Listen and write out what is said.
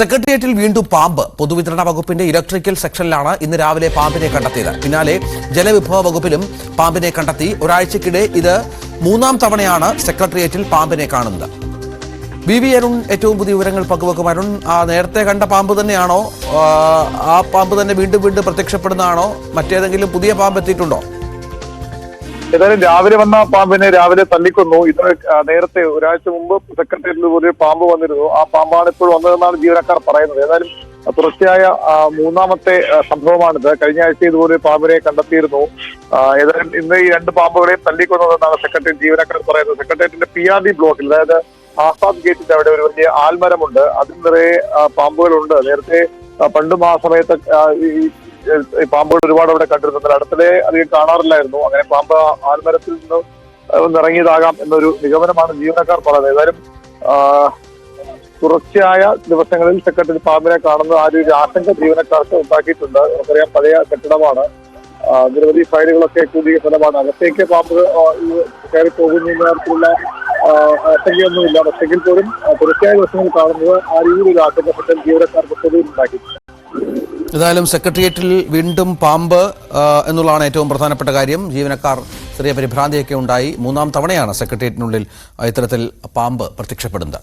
സെക്രട്ടേറിയറ്റിൽ വീണ്ടും പാമ്പ്. പൊതുവിതരണ വകുപ്പിന്റെ ഇലക്ട്രിക്കൽ സെക്ഷനിലാണ് ഇന്ന് രാവിലെ പാമ്പിനെ കണ്ടെത്തിയത്. പിന്നാലെ ജലവിഭവ വകുപ്പിലും പാമ്പിനെ കണ്ടെത്തി. ഒരാഴ്ചക്കിടെ ഇത് മൂന്നാം തവണയാണ് സെക്രട്ടേറിയറ്റിൽ പാമ്പിനെ കാണുന്നത്. വി അരുൺ ഏറ്റവും പുതിയ വിവരങ്ങൾ പങ്കുവെക്കും. അരുൺ, നേരത്തെ കണ്ട പാമ്പ് തന്നെയാണോ? ആ പാമ്പ് തന്നെ വീണ്ടും വീണ്ടും പ്രത്യക്ഷപ്പെടുന്നതാണോ? മറ്റേതെങ്കിലും പുതിയ പാമ്പ് എത്തിയിട്ടുണ്ടോ? ഏതായാലും രാവിലെ വന്ന പാമ്പിനെ രാവിലെ തല്ലിക്കൊന്നു. ഇത് നേരത്തെ ഒരാഴ്ച മുമ്പ് സെക്രട്ടേറിയറ്റിൽ ഒരു പാമ്പ് വന്നിരുന്നു. ആ പാമ്പാണ് ഇപ്പോൾ വന്നതെന്നാണ് ജീവനക്കാർ പറയുന്നത്. ഏതായാലും തുടർച്ചയായ മൂന്നാമത്തെ സംഭവമാണിത്. കഴിഞ്ഞ ആഴ്ച ഇതുപോലെ പാമ്പിനെ കണ്ടെത്തിയിരുന്നു. ഏതായാലും ഇന്ന് ഈ രണ്ട് പാമ്പുകളെയും തല്ലിക്കൊന്നതെന്നാണ് സെക്രട്ടേറിയറ്റ് ജീവനക്കാർ പറയുന്നത്. സെക്രട്ടേറിയറ്റിന്റെ PRD ബ്ലോക്കിൽ, അതായത് ആസാദ് ഗേറ്റിന്റെ അവിടെ ഒരു വലിയ ആൽമരമുണ്ട്. അതിൽ നിറയെ പാമ്പുകളുണ്ട്. നേരത്തെ പണ്ടും ആ സമയത്ത് ഈ പാമ്പുകൾ ഒരുപാട് അവിടെ കണ്ടിരുന്നത്. അടുത്തിടെ അധികം കാണാറില്ലായിരുന്നു. അങ്ങനെ പാമ്പ് ആൽമരത്തിൽ നിന്ന് ഇറങ്ങിയതാകാം എന്നൊരു നിഗമനമാണ് ജീവനക്കാർ പറയുന്നത്. ഏതായാലും തുടർച്ചയായ ദിവസങ്ങളിൽ സെക്രട്ടറി പാമ്പിനെ കാണുന്നത് ആ ഒരു ആശങ്ക ജീവനക്കാർക്ക് ഉണ്ടാക്കിയിട്ടുണ്ട്. നമുക്കറിയാം, പഴയ കെട്ടിടമാണ്. നിരവധി ഫയലുകളൊക്കെ കൂടിയ സ്ഥലമാണ്. അകത്തേക്ക് പാമ്പ് കയറി പോകുന്ന തരത്തിലുള്ള ആശങ്കയൊന്നുമില്ല. പക്ഷെങ്കിൽ പോലും തുടർച്ചയായ ദിവസങ്ങളിൽ കാണുന്നത് ആ രീതിയിൽ ആശങ്കപ്പെട്ട ജീവനക്കാർക്ക് പൊതുവിൽ ഉണ്ടാക്കിയിട്ടുണ്ട്. ഏതായാലും സെക്രട്ടേറിയറ്റിൽ വീണ്ടും പാമ്പ് എന്നുള്ളതാണ് ഏറ്റവും പ്രധാനപ്പെട്ട കാര്യം. ജീവനക്കാർ ചെറിയ പരിഭ്രാന്തിയൊക്കെ ഉണ്ടായി. മൂന്നാം തവണയാണ് സെക്രട്ടേറിയറ്റിനുള്ളിൽ ഇത്തരത്തിൽ പാമ്പ് പ്രത്യക്ഷപ്പെടുന്നത്.